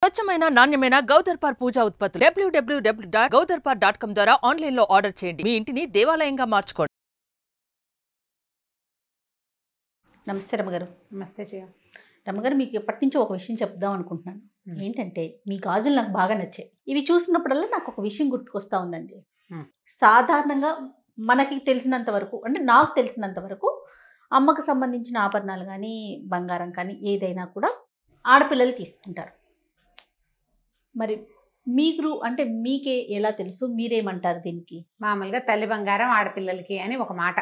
స్వచ్ఛమైన నాణ్యమైన గౌదర్పార్ పూజా ఉత్పత్తులు www.gaudarpar.com ద్వారా ఆన్లైన్ లో ఆర్డర్ చేయండి. మీ ఇంటిని దేవాలయంగా మార్చుకోండి. నమస్తే రమ్మగారు. నమస్తే జయ. రమ్మగారు, మీకు ఎప్పటి నుంచో ఒక విషయం చెప్దాం అనుకుంటున్నాను. ఏంటంటే, మీ గాజులు నాకు బాగా నచ్చాయి. ఇవి చూసినప్పుడల్లా నాకు ఒక విషయం గుర్తుకొస్తా ఉందండి. సాధారణంగా మనకి తెలిసినంత వరకు, అంటే నాకు తెలిసినంత వరకు, అమ్మకు సంబంధించిన ఆభరణాలు కానీ బంగారం కానీ ఏదైనా కూడా ఆడపిల్లలు తీసుకుంటారు. మరి మీరు అంటే మీకే ఎలా తెలుసు, మీరేమంటారు దీనికి? మామూలుగా తల్లి బంగారం ఆడపిల్లలకి అని ఒక మాట,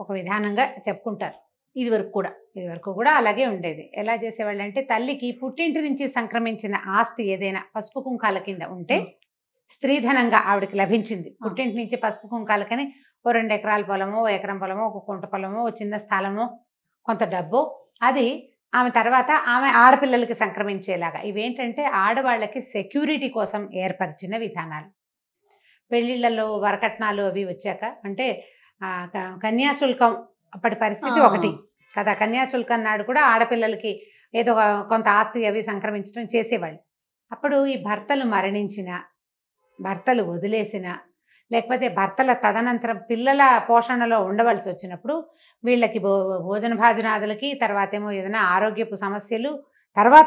ఒక విధానంగా చెప్పుకుంటారు. ఇదివరకు కూడా అలాగే ఉండేది. ఎలా చేసేవాళ్ళు అంటే, తల్లికి పుట్టింటి నుంచి సంక్రమించిన ఆస్తి ఏదైనా పసుపు కుంకాల కింద ఉంటే స్త్రీధనంగా ఆవిడకి లభించింది. పుట్టింటి నుంచి పసుపు కుంకాలకని ఓ 2 ఎకరాల పొలమో, ఓ ఎకరం పొలమో, ఒక కుంట పొలమో, ఓ చిన్న స్థలమో, కొంత డబ్బో, అది ఆమె తర్వాత ఆమె ఆడపిల్లలకి సంక్రమించేలాగా. ఇవేంటంటే ఆడవాళ్ళకి సెక్యూరిటీ కోసం ఏర్పరిచిన విధానాలు. పెళ్ళిళ్ళలో వరకట్నాలు అవి వచ్చాక, అంటే కన్యాశుల్కం అప్పటి పరిస్థితి ఒకటి కదా. కన్యాశుల్కం నాడు కూడా ఆడపిల్లలకి ఏదో కొంత ఆస్తి అవి సంక్రమించడం చేసేవాళ్ళు. అప్పుడు ఈ భర్తలు మరణించిన, భర్తలు వదిలేసిన, లేకపోతే భర్తల తదనంతరం పిల్లల పోషణలో ఉండవలసి వచ్చినప్పుడు వీళ్ళకి భోజన భాజనాదులకి, తర్వాత ఏమో ఏదైనా ఆరోగ్యపు సమస్యలు, తర్వాత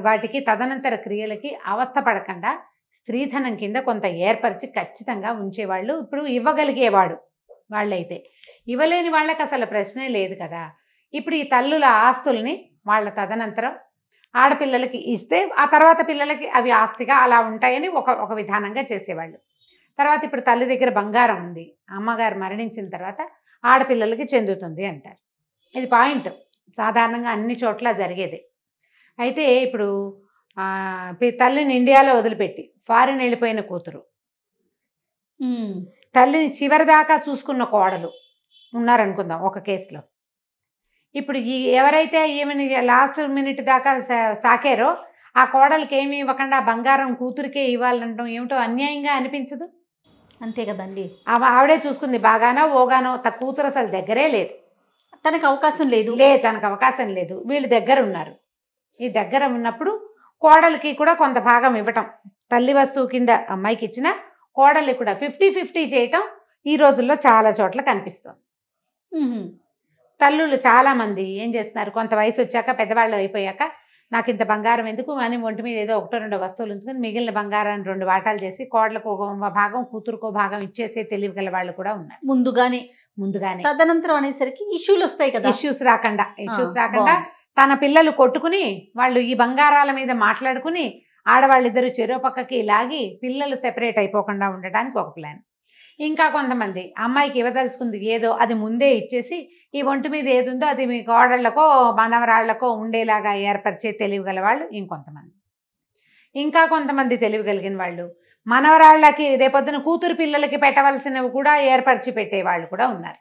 వాటికి తదనంతర క్రియలకి అవస్థ పడకుండా స్త్రీధనం కింద కొంత ఏర్పరిచి ఖచ్చితంగా ఉంచేవాళ్ళు. ఇప్పుడు ఇవ్వగలిగేవాడు వాళ్ళైతే, ఇవ్వలేని వాళ్ళకి అసలు ప్రశ్నే లేదు కదా. ఇప్పుడు ఈ తల్లుల ఆస్తుల్ని వాళ్ళ తదనంతరం ఆడపిల్లలకి ఇస్తే ఆ తర్వాత పిల్లలకి అవి ఆస్తిగా అలా ఉంటాయని ఒక విధానంగా చేసేవాళ్ళు. తర్వాత ఇప్పుడు తల్లి దగ్గర బంగారం ఉంది, అమ్మగారు మరణించిన తర్వాత ఆడపిల్లలకి చెందుతుంది అంటారు. ఇది పాయింట్, సాధారణంగా అన్ని చోట్ల జరిగేది. అయితే ఇప్పుడు తల్లిని ఇండియాలో వదిలిపెట్టి ఫారిన్ వెళ్ళిపోయిన కూతురు, తల్లిని చివరిదాకా చూసుకున్న కోడలు ఉన్నారనుకుందాం ఒక కేసులో. ఇప్పుడు ఎవరైతే ఈమెని లాస్ట్ మినిట్ దాకా సాకారో ఆ కోడలికి ఏమి ఇవ్వకుండా బంగారం కూతురికే ఇవ్వాలంటాం ఏమిటో అన్యాయంగా అనిపించదు? అంతే కదండి. ఆవిడే చూసుకుంది బాగానో ఓగానో, కూతురు అసలు దగ్గరే లేదు, తనకు అవకాశం లేదు. తనకు అవకాశం లేదు. వీళ్ళు దగ్గర ఉన్నారు. ఈ దగ్గర ఉన్నప్పుడు కోడలికి కూడా కొంత భాగం ఇవ్వటం, తల్లి వస్తువు కింద అమ్మాయికి ఇచ్చిన కోడలి కూడా 50-50 చేయటం ఈ రోజుల్లో చాలా చోట్ల కనిపిస్తుంది. తల్లులు చాలామంది ఏం చేస్తున్నారు, కొంత వయసు వచ్చాక పెద్దవాళ్ళు అయిపోయాక నాకు ఇంత బంగారం ఎందుకు అని ఒంటి మీద ఏదో 1-2 వస్తువులు ఉంచుకొని మిగిలిన బంగారాన్ని 2 వాటాలు చేసి కోడలకు ఒక భాగం కూతురుకో భాగం ఇచ్చేసే తెలివిగల వాళ్ళు కూడా ఉన్నారు. ముందుగానే తదనంతరం అనేసరికి ఇష్యూలు వస్తాయి కదా. ఇష్యూస్ రాకుండా తన పిల్లలు కొట్టుకుని వాళ్ళు ఈ బంగారాల మీద మాట్లాడుకుని ఆడవాళ్ళిద్దరూ చెరో పక్కకి లాగి పిల్లలు సెపరేట్ అయిపోకుండా ఉండడానికి ఒక ప్లాన్. ఇంకా కొంతమంది అమ్మాయికి ఇవ్వదలుచుకుంది ఏదో అది ముందే ఇచ్చేసి ఈ ఒంటి మీద ఏది ఉందో అది మీ కోడళ్లకో మనవరాళ్లకో ఉండేలాగా ఏర్పరిచే తెలివిగల వాళ్ళు ఇంకొంతమంది. ఇంకా కొంతమంది తెలివిగలిగిన వాళ్ళు మనవరాళ్ళకి రేపొద్దున కూతురు పిల్లలకి పెట్టవలసినవి కూడా ఏర్పరిచి పెట్టేవాళ్ళు కూడా ఉన్నారు.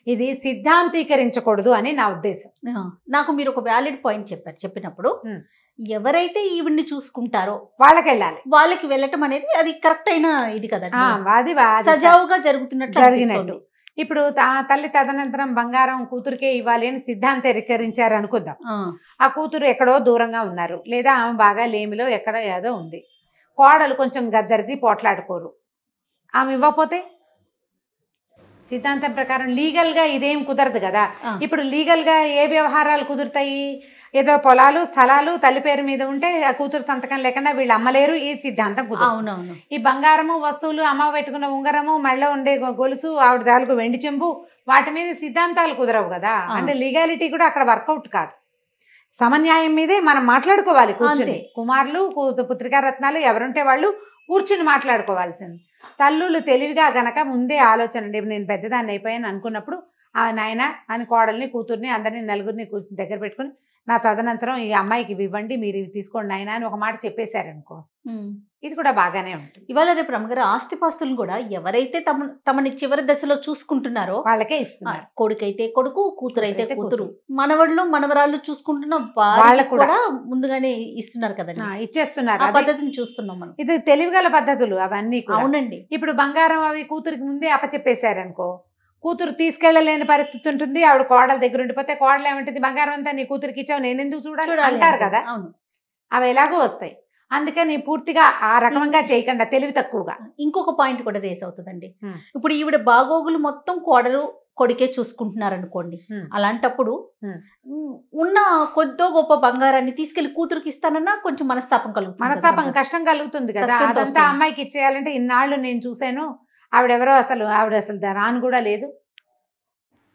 ఇది సిద్ధాంతీకరించకూడదు అని నా ఉద్దేశం. నాకు మీరు ఒక వ్యాలిడ్ పాయింట్ చెప్పినప్పుడు ఎవరైతే ఈవిడ్ని చూసుకుంటారో వాళ్ళకి వెళ్ళటం అనేది అది కరెక్ట్ అయిన ఇది కదా, అది సజావుగా జరిగినట్టు. ఇప్పుడు తల్లి తదనంతరం బంగారం కూతురికే ఇవ్వాలి అని సిద్ధాంతీకరించారు అనుకుందాం. ఆ కూతురు ఎక్కడో దూరంగా ఉన్నారు, లేదా ఆమె బాగా లేమిలో ఎక్కడ ఏదో ఉంది, కోడలు కొంచెం గద్దరిది పోట్లాడుకోరు, ఆమె ఇవ్వకపోతే సిద్ధాంతం ప్రకారం లీగల్గా ఇదేం కుదరదు కదా. ఇప్పుడు లీగల్గా ఏ వ్యవహారాలు కుదురుతాయి? ఏదో పొలాలు స్థలాలు తల్లి పేరు మీద ఉంటే ఆ కూతురు సంతకం లేకుండా వీళ్ళు అమ్మలేరు, ఈ సిద్ధాంతం కుదరదు. ఈ బంగారము వస్తువులు, అమ్మ పెట్టుకున్న ఉంగరము, మెళ్ళ ఉండే గొలుసు, ఆవిడ దాలకు వెండి చెంబు, వాటి మీద సిద్ధాంతాలు కుదరవు కదా. అంటే లీగాలిటీ కూడా అక్కడ వర్కౌట్ కాదు. సమన్యాయం మీదే మనం మాట్లాడుకోవాలి కూర్చుని. కుమారులు పుత్రికారత్నాలు ఎవరుంటే వాళ్ళు కూర్చుని మాట్లాడుకోవాల్సింది. తల్లులు తెలివిగా గనక ముందే ఆలోచన, నేను పెద్దదాన్ని అయిపోయాను అనుకున్నప్పుడు ఆ నాయన అని కోడల్ని కూతుర్ని అందరినీ నలుగురిని కూర్చుని దగ్గర పెట్టుకుని నా తదనంతరం ఈ అమ్మాయికి ఇవ్వండి, మీరు ఇవి తీసుకోండి నాయన అని ఒక మాట చెప్పేశారనుకో, ఇది కూడా బాగానే ఉంటుంది. ఇవాళ రేపు రమ్మగారు ఆస్తిపాస్తులు కూడా ఎవరైతే తమని చివరి దశలో చూసుకుంటున్నారో వాళ్ళకే ఇస్తున్నారు. కొడుకైతే కొడుకు, కూతురైతే కూతురు, మనవళ్ళు మనవరాళ్ళు చూసుకుంటున్న వాళ్ళకు కూడా ముందుగానే ఇస్తున్నారు కదండి, ఇచ్చేస్తున్నారు. ఆ పద్ధతిని చూస్తున్నాం మనం. ఇది తెలివిగల పద్ధతులు అవన్నీ. అవునండి. ఇప్పుడు బంగారం అవి కూతురికి ముందే అప్పచెప్పేశారనుకో, కూతురు తీసుకెళ్ళలేని పరిస్థితి ఉంటుంది, ఆవిడ కోడల దగ్గర ఉండిపోతే కోడలు ఏమంటుంది, బంగారం అంతా నీ కూతురికి ఇచ్చావు నేను ఎందుకు చూడాలి అంటారు కదా. అవును. అవి ఎలాగో వస్తాయి. అందుకని పూర్తిగా ఆ రకంగా చేయకుండా తెలివి తక్కువగా. ఇంకొక పాయింట్ కూడా రేస్ అవుతుందండి. ఇప్పుడు ఈవిడ బాగోగులు మొత్తం కోడలు కొడుకే చూసుకుంటున్నారు అనుకోండి. అలాంటప్పుడు ఉన్న కొద్దో గొప్ప బంగారాన్ని తీసుకెళ్లి కూతురికి ఇస్తానన్నా కొంచెం మనస్తాపం కలుగుతుంది, కష్టం కలుగుతుంది కదా. అదంతా అమ్మాయికి ఇచ్చేయాలంటే ఇన్నాళ్ళు నేను చూశాను, ఆవిడ అసలు రాను కూడా లేదు,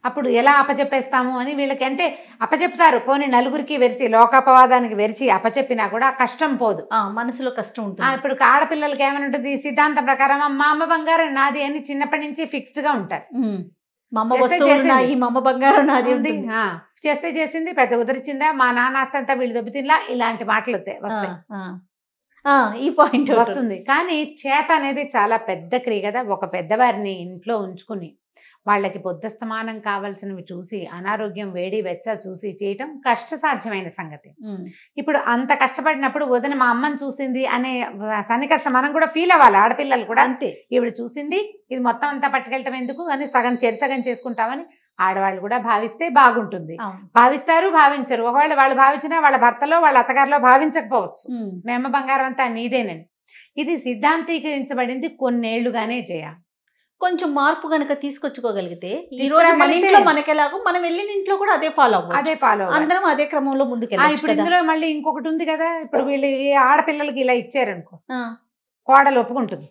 అప్పుడు ఎలా అప్పచెప్పేస్తాము అని వీళ్ళకి అంటే అప్పచెప్తారు. పోనీ నలుగురికి వెరిచి లోకాపవాదానికి వెరిచి అప్పచెప్పినా కూడా కష్టం పోదు, మనసులో కష్టం ఉంటుంది. ఇప్పుడు ఆడపిల్లలకి ఏమని ఉంటుంది, సిద్ధాంతం ప్రకారం మా అమ్మ బంగారం నాది అని చిన్నప్పటి నుంచి ఫిక్స్డ్ గా ఉంటారు. మా అమ్మ వస్తువులు నాయి, మా అమ్మ బంగారం నాది ఉంది, చేస్తే చేసింది, పెద్ద ఉదరిచిందా, మా నాన్న ఆస్తంతా వీళ్ళు దొబ్బితిన్లా, ఇలాంటి మాటలు వస్తాయి. ఈ పాయింట్ వస్తుంది. కానీ చేత అనేది చాలా పెద్ద క్రియ కదా. ఒక పెద్దవారిని ఇంట్లో ఉంచుకుని వాళ్ళకి పొద్దస్తమానం కావాల్సినవి చూసి అనారోగ్యం వేడి వెచ్చ చూసి చేయటం కష్టసాధ్యమైన సంగతి. ఇప్పుడు అంత కష్టపడినప్పుడు వదిన మా అమ్మని చూసింది అనే సన్నికర్ష మనం కూడా ఫీల్ అవ్వాలి. ఆడపిల్లలు కూడా అంతే, ఈవిడ చూసింది ఇది మొత్తం అంతా పట్టుకెళ్ళటం ఎందుకు అని సగం చెరిసగం చేసుకుంటామని ఆడవాళ్ళు కూడా భావిస్తే బాగుంటుంది. భావిస్తారు, భావించరు. ఒకవేళ వాళ్ళు భావించినా వాళ్ళ భర్తలో వాళ్ళ అత్తగారిలో భావించకపోవచ్చు, మేమ బంగారం అంతా నీదేనని. ఇది సిద్ధాంతీకరించబడింది కొన్నేళ్లుగానే చేయాలి. కొంచెం మార్పు గనక తీసుకొచ్చుకోగలిగితే ఈ రోజు మన ఇంట్లో మనకెలాగో మనం వెళ్ళిన ఇంట్లో కూడా అదే ఫాలో అందరం అదే క్రమంలో ముందుకెళ్ళాలి. ఇప్పుడు ఇందులో మళ్ళీ ఇంకొకటి ఉంది కదా. ఇప్పుడు వీళ్ళు ఆడపిల్లలకి ఇలా ఇచ్చారనుకో, కోడలు ఒప్పుకుంటుంది,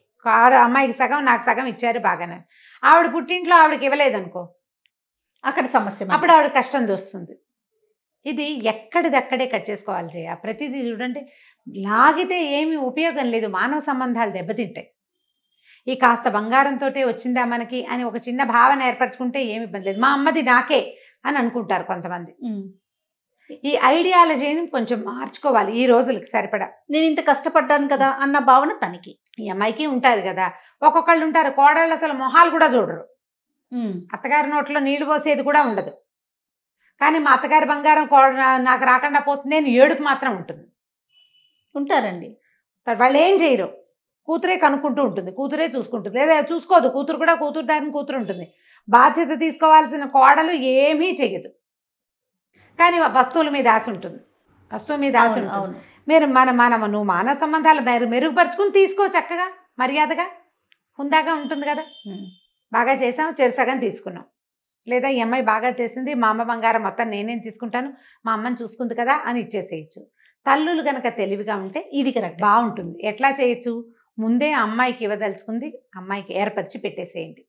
అమ్మాయికి సగం నాకు సగం ఇచ్చారు బాగానే. ఆవిడ పుట్టింట్లో ఆవిడకి ఇవ్వలేదనుకో, అక్కడ సమస్య, అప్పుడు ఆవిడ కష్టం దొస్తుంది. ఇది ఎక్కడిదక్కడే కట్ చేసుకోవాలి చేయ. ప్రతిదీ చూడండి, లాగితే ఏమి ఉపయోగం లేదు, మానవ సంబంధాలు దెబ్బతింటాయి. ఈ కాస్త బంగారంతో వచ్చిందా మనకి అని ఒక చిన్న భావన ఏర్పరచుకుంటే ఏమి ఇబ్బంది లేదు. మా అమ్మది నాకే అని అనుకుంటారు కొంతమంది. ఈ ఐడియాలజీని కొంచెం మార్చుకోవాలి ఈ రోజులకి సరిపడా. నేను ఇంత కష్టపడ్డాను కదా అన్న భావన తనకి, ఈ అమ్మాయికి ఉంటుంది కదా. ఒక్కొక్కళ్ళు ఉంటారు కోడళ్ళు అసలు మొహాలు కూడా చూడరు, అత్తగారి నోట్లో నీళ్లు పోసేది కూడా ఉండదు. కానీ మా అత్తగారి బంగారం నాకు రాకుండా పోతుంది అని ఏడుపు మాత్రం ఉంటారండి. వాళ్ళు ఏం చేయరు, కూతురే కనుక్కుంటూ ఉంటుంది, కూతురే చూసుకుంటుంది, లేదా చూసుకోదు కూతురు కూడా, కూతురు దారిని కూతురు ఉంటుంది. బాధ్యత తీసుకోవాల్సిన కోడలు ఏమీ చెయ్యదు, కానీ వస్తువుల మీద ఆశ ఉంటుంది, వస్తువు మీద ఆశ ఉంటుంది. మీరు నువ్వు మానవ సంబంధాలు మెరుగుపరుచుకుని తీసుకో, చక్కగా మర్యాదగా హుందాగా ఉంటుంది కదా. బాగా చేసాం, చెరుసగం తీసుకున్నాం, లేదా ఈ అమ్మాయి బాగా చేసింది, మా అమ్మ బంగారం మొత్తం నేనేం తీసుకుంటాను, మా అమ్మని చూసుకుంది కదా అని ఇచ్చేసేయచ్చు. తల్లులు గనక తెలివిగా ఉంటే ఇది కరెక్ట్ బాగుంటుంది. ఎట్లా చేయొచ్చు, ముందే అమ్మాయికి ఇవ్వదలుచుకుంది అమ్మాయికి ఏర్పరిచి పెట్టేసేయండి.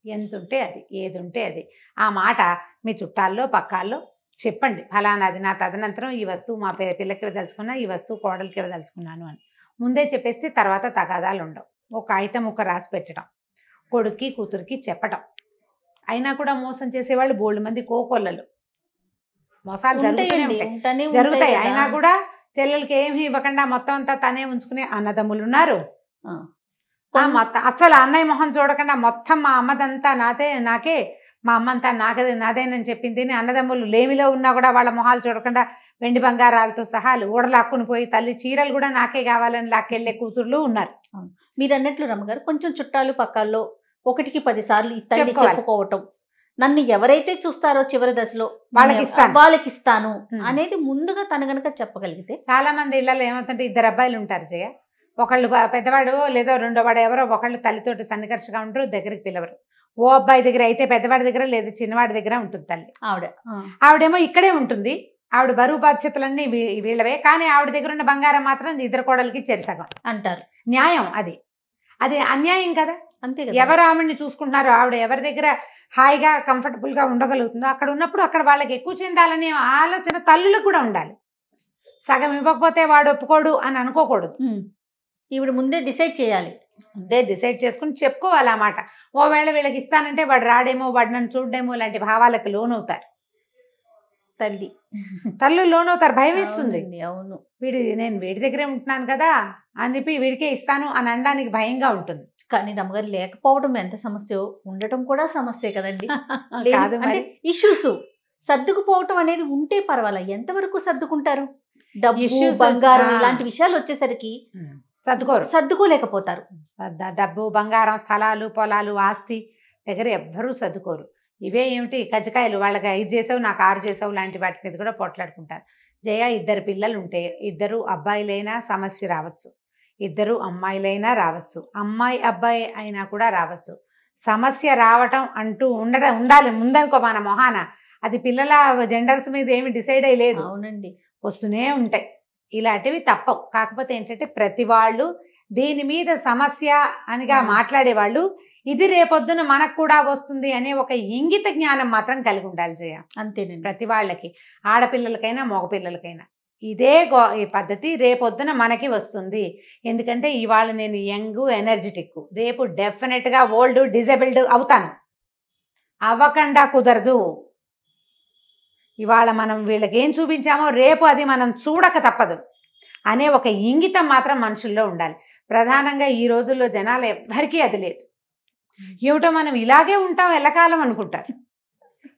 ఎంత ఉంటే అది, ఏది ఉంటే అది. ఆ మాట మీ చుట్టాల్లో పక్కాల్లో చెప్పండి, ఫలానాది నా తదనంతరం ఈ వస్తువు మా పిల్లకి ఇవ్వదలుచుకున్నా, ఈ వస్తువు కోడలికి ఇవ్వదలుచుకున్నాను అని ముందే చెప్పేస్తే తర్వాత తగాదాలు ఉండవు. ఒక కాగితం ముక్క రాసి పెట్టడం, కొడుక్కి కూతురికి చెప్పటం. అయినా కూడా మోసం చేసేవాళ్ళు బోల్డ్ మంది కోకొల్లలు, మోసాలు జరుగుతాయి. అయినా కూడా చెల్లెలకి ఏమి ఇవ్వకుండా మొత్తం అంతా తనే ఉంచుకునే అన్నదమ్ములు ఉన్నారు. మొత్తం అసలు అన్నయ్య మొహం చూడకుండా మొత్తం మా అమ్మదంతా నాకే, మా అమ్మ అంతా నాదేనని చెప్పింది. అన్నదమ్ములు లేమిలో ఉన్నా కూడా వాళ్ళ మొహాలు చూడకుండా వెండి బంగారాలతో సహా ఊడలాక్కుని పోయి తల్లి చీరలు కూడా నాకే కావాలని లాక్కెళ్ళే కూతుర్లు ఉన్నారు. మీరు అన్నట్లు రమ్మగారు, కొంచెం చుట్టాలు పక్కాల్లో 1కి 10 సార్లు ఈ తల్లి చెప్పుకోవటం, నన్ను ఎవరైతే చూస్తారో చివరి దశలో వాళ్ళకి ఇస్తాను అనేది ముందుగా తను గనక చెప్పగలిగితే. చాలా మంది ఇళ్లలో ఏమవుతుంటే 2 అబ్బాయిలు ఉంటారు జయ, ఒకళ్ళు పెద్దవాడు లేదో రెండో వాడు ఎవరో ఒకళ్ళు తల్లితోటి సన్నికర్షగా ఉంటారు, దగ్గరికి పిలవరు. ఓ అబ్బాయి దగ్గర అయితే పెద్దవాడి దగ్గర లేదా చిన్నవాడి దగ్గర ఉంటుంది తల్లి. ఆవిడేమో ఇక్కడే ఉంటుంది, ఆవిడ బరువు బాధ్యతలన్నీ వీళ్ళవే, కానీ ఆవిడ దగ్గర ఉన్న బంగారం మాత్రం 2 కోడలకి చెరిసగం అంటారు. న్యాయం అది అన్యాయం కదా. అంతే కదా. ఎవరు ఆవిడని చూసుకుంటున్నారో, ఆవిడ ఎవరి దగ్గర హాయిగా కంఫర్టబుల్గా ఉండగలుగుతుందో అక్కడ ఉన్నప్పుడు అక్కడ వాళ్ళకి ఎక్కువ చెందాలనే ఆలోచన తల్లులకు కూడా ఉండాలి. సగం ఇవ్వకపోతే వాడు ఒప్పుకోడు అని అనుకోకూడదు. ఈవిడ ముందే డిసైడ్ చేయాలి, ముందే డిసైడ్ చేసుకుని చెప్పుకోవాలి ఆ మాట. ఓవేళ వీళ్ళకి ఇస్తానంటే వాడు రాడేమో, వాడు నన్ను చూడడేమో లాంటి భావాలకు లోనవుతారు తల్లు లోనవుతారు. భయం వేస్తుంది. అవును, నేను వీడి దగ్గరే ఉంటున్నాను కదా అని చెప్పి వీడికే ఇస్తాను అని అనడానికి భయంగా ఉంటుంది. కానీ నమ్మగారు లేకపోవడం ఎంత సమస్య, ఉండటం కూడా సమస్యే కదండి. ఇష్యూస్ సర్దుకుపోవటం అనేది ఉంటే పర్వాలా, ఎంతవరకు సర్దుకుంటారు? డబ్బు బంగారం ఇలాంటి విషయాలు వచ్చేసరికి సర్దుకోలేకపోతారు. డబ్బు బంగారం స్థలాలు పొలాలు ఆస్తి దగ్గర ఎవ్వరూ సర్దుకోరు. ఇవే ఏమిటి కజ్జికాయలు, వాళ్ళకి 5 చేసావు నాకు 6 చేసావు లాంటి వాటి మీద కూడా పోట్లాడుకుంటారు. జయ 2 పిల్లలు ఉంటే 2 అబ్బాయిలైనా సమస్య రావచ్చు, 2 అమ్మాయిలైనా రావచ్చు, అమ్మాయి అబ్బాయి అయినా కూడా రావచ్చు. సమస్య రావటం అంటూ ఉండాలి ముందనుకో మన మొహాన. అది పిల్లల జెండర్స్ మీద ఏమి డిసైడ్ అయ్యలేదు. అవునండి, వస్తూనే ఉంటాయి. ఇలాంటివి తప్పవు. కాకపోతే ఏంటంటే ప్రతి వాళ్ళు దీని మీద సమస్య అనిగా మాట్లాడేవాళ్ళు ఇది రేపొద్దున మనకు కూడా వస్తుంది అనే ఒక ఇంగిత జ్ఞానం మాత్రం కలిగి ఉండాలి జయ. అంతేనండి. ప్రతి వాళ్ళకి, ఆడపిల్లలకైనా మగపిల్లలకైనా ఇదే ఈ పద్ధతి రేపొద్దున మనకి వస్తుంది. ఎందుకంటే ఇవాళ నేను యంగ్ ఎనర్జెటిక్, రేపు డెఫినెట్గా ఓల్డ్ డిజేబుల్డ్ అవుతాను. అవ్వకుండా కుదరదు. ఇవాళ మనం వీళ్ళకి ఏం చూపించామో రేపు అది మనం చూడక తప్పదు అనే ఒక ఇంగితం మాత్రం మనుషుల్లో ఉండాలి. ప్రధానంగా ఈ రోజుల్లో జనాలు ఎవ్వరికీ అది లేదు. ఏమిటో మనం ఇలాగే ఉంటాం ఎల్లకాలం అనుకుంటారు.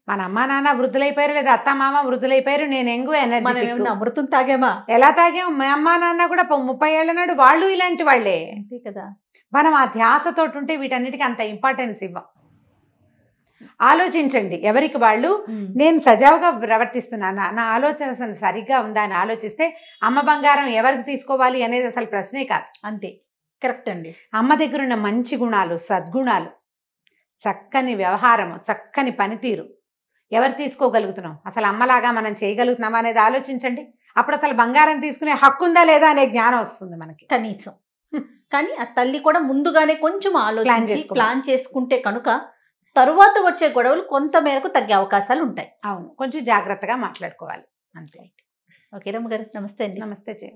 మన అమ్మా నాన్న వృద్ధులైపోయారు, లేదా అత్త మామ వృద్ధులైపోయారు, నేను ఎంగు ఎనర్జీ అమృతం తాగామా? ఎలా తాగాం? మా అమ్మా నాన్న కూడా 30 ఏళ్ల నాడు వాళ్ళు ఇలాంటి వాళ్ళే. అంతే కదా. మనం ఆ ధ్యాసతో ఉంటే వీటన్నిటికీ అంత ఇంపార్టెన్స్ ఇవ్వం. ఆలోచించండి ఎవరికి వాళ్ళు. నేను సజావుగా ప్రవర్తిస్తున్నానా, నా ఆలోచన సరిగ్గా ఉందా అని ఆలోచిస్తే అమ్మ బంగారం ఎవరికి తీసుకోవాలి అనేది అసలు ప్రశ్నే కాదు. అంతే, కరెక్ట్ అండి. అమ్మ దగ్గర ఉన్న మంచి గుణాలు, సద్గుణాలు, చక్కని వ్యవహారము, చక్కని పనితీరు ఎవరు తీసుకోగలుగుతున్నాం, అసలు అమ్మలాగా మనం చేయగలుగుతున్నామా అనేది ఆలోచించండి. అప్పుడు అసలు బంగారం తీసుకునే హక్కు ఉందా లేదా అనే జ్ఞానం వస్తుంది మనకి కనీసం. కానీ ఆ తల్లి కూడా ముందుగానే కొంచెం ఆలోచించి ప్లాన్ చేసుకుంటే కనుక తరువాత వచ్చే గొడవలు కొంత మేరకు తగ్గే అవకాశాలు ఉంటాయి. అవును, కొంచెం జాగ్రత్తగా మాట్లాడుకోవాలి అంతే. ఓకే రమ్మ గారు, నమస్తే అండి. నమస్తే జయ.